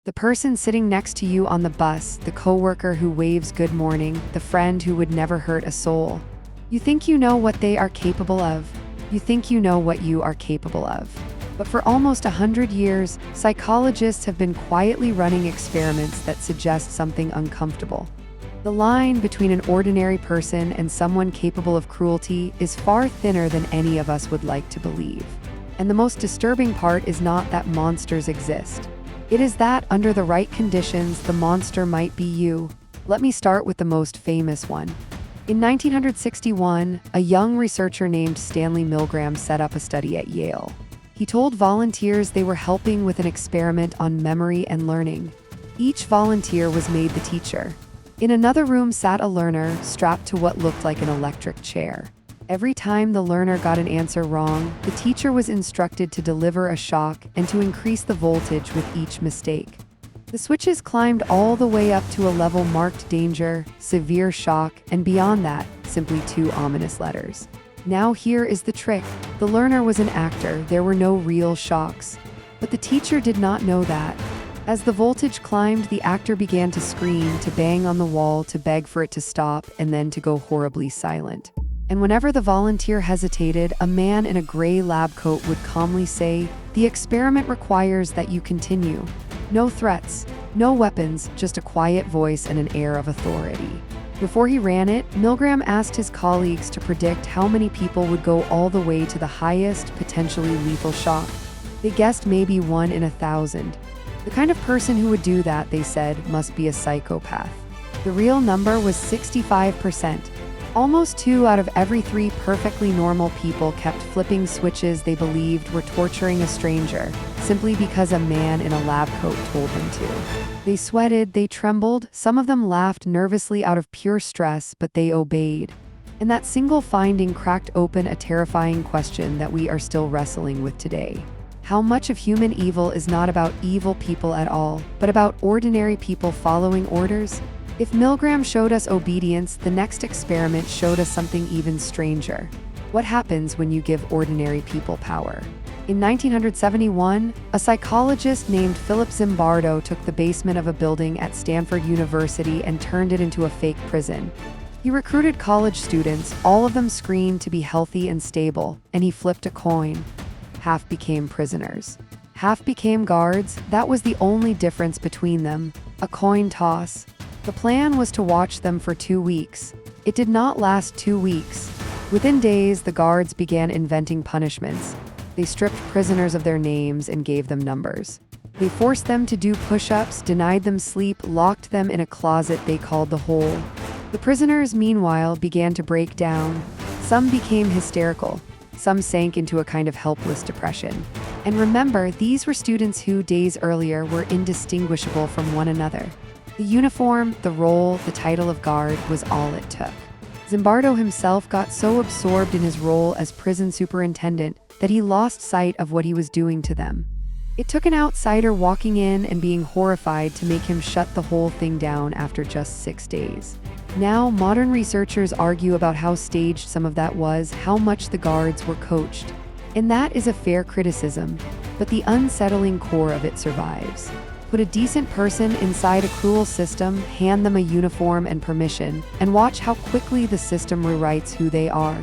The person sitting next to you on the bus, the coworker who waves good morning, the friend who would never hurt a soul. You think you know what they are capable of. You think you know what you are capable of. But for almost 100 years, psychologists have been quietly running experiments that suggest something uncomfortable. The line between an ordinary person and someone capable of cruelty is far thinner than any of us would like to believe. And the most disturbing part is not that monsters exist. It is that, under the right conditions, the monster might be you. Let me start with the most famous one. In 1961, a young researcher named Stanley Milgram set up a study at Yale. He told volunteers they were helping with an experiment on memory and learning. Each volunteer was made the teacher. In another room sat a learner strapped to what looked like an electric chair. Every time the learner got an answer wrong, the teacher was instructed to deliver a shock and to increase the voltage with each mistake. The switches climbed all the way up to a level marked danger, severe shock, and beyond that, simply 2 ominous letters. Now here is the trick. The learner was an actor, there were no real shocks. But the teacher did not know that. As the voltage climbed, the actor began to scream, to bang on the wall, to beg for it to stop, and then to go horribly silent. And whenever the volunteer hesitated, a man in a gray lab coat would calmly say, "The experiment requires that you continue." No threats, no weapons, just a quiet voice and an air of authority. Before he ran it, Milgram asked his colleagues to predict how many people would go all the way to the highest, potentially lethal shock. They guessed maybe 1 in 1,000. The kind of person who would do that, they said, must be a psychopath. The real number was 65%. Almost 2 out of every 3 perfectly normal people kept flipping switches they believed were torturing a stranger, simply because a man in a lab coat told them to. They sweated, they trembled, some of them laughed nervously out of pure stress, but they obeyed. And that single finding cracked open a terrifying question that we are still wrestling with today. How much of human evil is not about evil people at all, but about ordinary people following orders? If Milgram showed us obedience, the next experiment showed us something even stranger. What happens when you give ordinary people power? In 1971, a psychologist named Philip Zimbardo took the basement of a building at Stanford University and turned it into a fake prison. He recruited college students, all of them screened to be healthy and stable, and he flipped a coin. Half became prisoners. Half became guards. That was the only difference between them. A coin toss. The plan was to watch them for 2 weeks. It did not last 2 weeks. Within days, the guards began inventing punishments. They stripped prisoners of their names and gave them numbers. They forced them to do push-ups, denied them sleep, locked them in a closet they called the hole. The prisoners, meanwhile, began to break down. Some became hysterical. Some sank into a kind of helpless depression. And remember, these were students who, days earlier, were indistinguishable from one another. The uniform, the role, the title of guard was all it took. Zimbardo himself got so absorbed in his role as prison superintendent that he lost sight of what he was doing to them. It took an outsider walking in and being horrified to make him shut the whole thing down after just 6 days. Now, modern researchers argue about how staged some of that was, how much the guards were coached. And that is a fair criticism, but the unsettling core of it survives. Put a decent person inside a cruel system, hand them a uniform and permission, and watch how quickly the system rewrites who they are.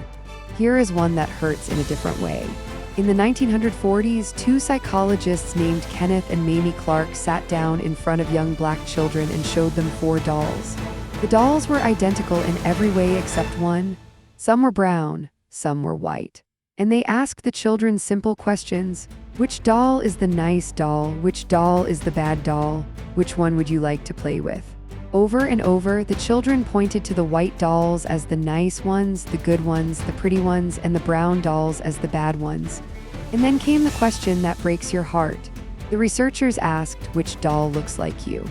Here is one that hurts in a different way. In the 1940s, 2 psychologists named Kenneth and Mamie Clark sat down in front of young black children and showed them 4 dolls. The dolls were identical in every way except one. Some were brown, some were white. And they asked the children simple questions. Which doll is the nice doll? Which doll is the bad doll? Which one would you like to play with? Over and over, the children pointed to the white dolls as the nice ones, the good ones, the pretty ones, and the brown dolls as the bad ones. And then came the question that breaks your heart. The researchers asked, which doll looks like you?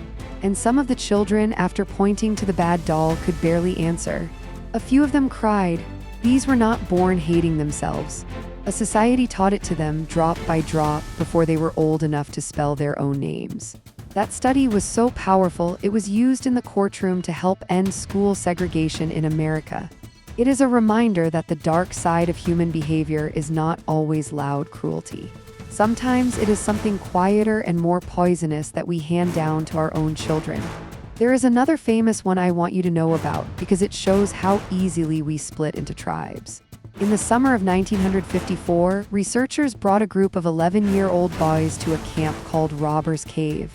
And some of the children, after pointing to the bad doll, could barely answer. A few of them cried. These were not born hating themselves. A society taught it to them, drop by drop, before they were old enough to spell their own names. That study was so powerful, it was used in the courtroom to help end school segregation in America. It is a reminder that the dark side of human behavior is not always loud cruelty. Sometimes it is something quieter and more poisonous that we hand down to our own children. There is another famous one I want you to know about because it shows how easily we split into tribes. In the summer of 1954, researchers brought a group of 11-year-old boys to a camp called Robbers Cave.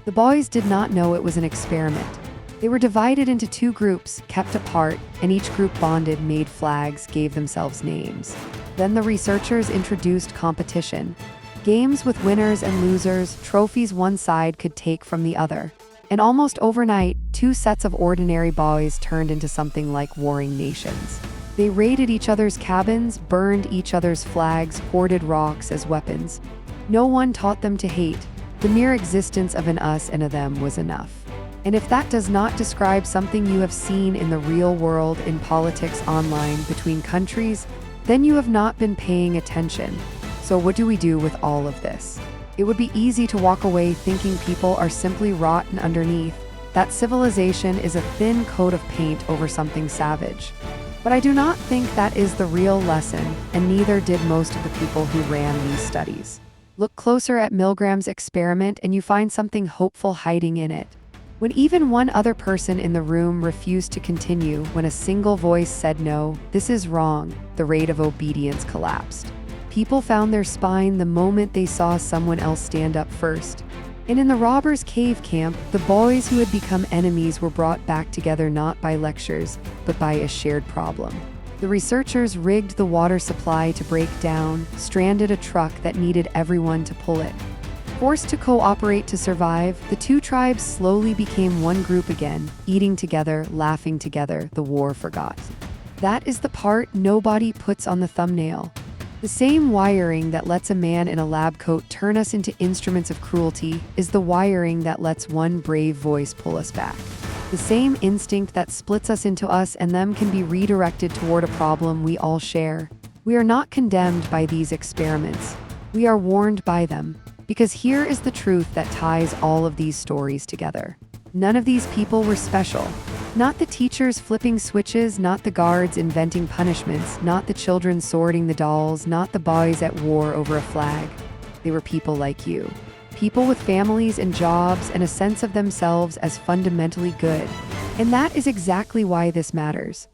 The boys did not know it was an experiment. They were divided into two groups, kept apart, and each group bonded, made flags, gave themselves names. Then the researchers introduced competition. Games with winners and losers, trophies one side could take from the other. And almost overnight, two sets of ordinary boys turned into something like warring nations. They raided each other's cabins, burned each other's flags, hoarded rocks as weapons. No one taught them to hate. The mere existence of an us and a them was enough. And if that does not describe something you have seen in the real world, in politics, online, between countries, then you have not been paying attention. So what do we do with all of this? It would be easy to walk away thinking people are simply rotten underneath, that civilization is a thin coat of paint over something savage. But I do not think that is the real lesson, and neither did most of the people who ran these studies. Look closer at Milgram's experiment and you find something hopeful hiding in it. When even one other person in the room refused to continue, when a single voice said no, this is wrong, the rate of obedience collapsed. People found their spine the moment they saw someone else stand up first. And in the Robbers Cave camp, the boys who had become enemies were brought back together not by lectures, but by a shared problem. The researchers rigged the water supply to break down, stranded a truck that needed everyone to pull it. Forced to cooperate to survive, the two tribes slowly became one group again, eating together, laughing together, the war forgot. That is the part nobody puts on the thumbnail. The same wiring that lets a man in a lab coat turn us into instruments of cruelty is the wiring that lets one brave voice pull us back. The same instinct that splits us into us and them can be redirected toward a problem we all share. We are not condemned by these experiments. We are warned by them. Because here is the truth that ties all of these stories together. None of these people were special. Not the teachers flipping switches, not the guards inventing punishments, not the children sorting the dolls, not the boys at war over a flag. They were people like you. People with families and jobs and a sense of themselves as fundamentally good. And that is exactly why this matters.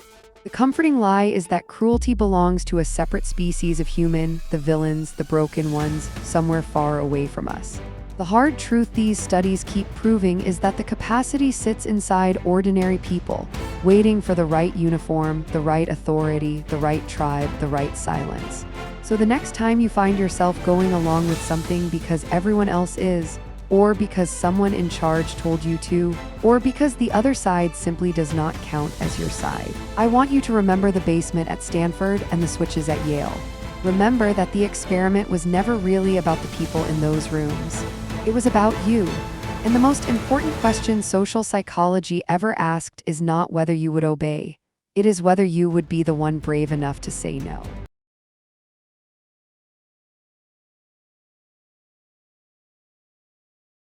The comforting lie is that cruelty belongs to a separate species of human, the villains, the broken ones, somewhere far away from us. The hard truth these studies keep proving is that the capacity sits inside ordinary people, waiting for the right uniform, the right authority, the right tribe, the right silence. So the next time you find yourself going along with something because everyone else is, or because someone in charge told you to, or because the other side simply does not count as your side, I want you to remember the basement at Stanford and the switches at Yale. Remember that the experiment was never really about the people in those rooms. It was about you. And the most important question social psychology ever asked is not whether you would obey. It is whether you would be the one brave enough to say no.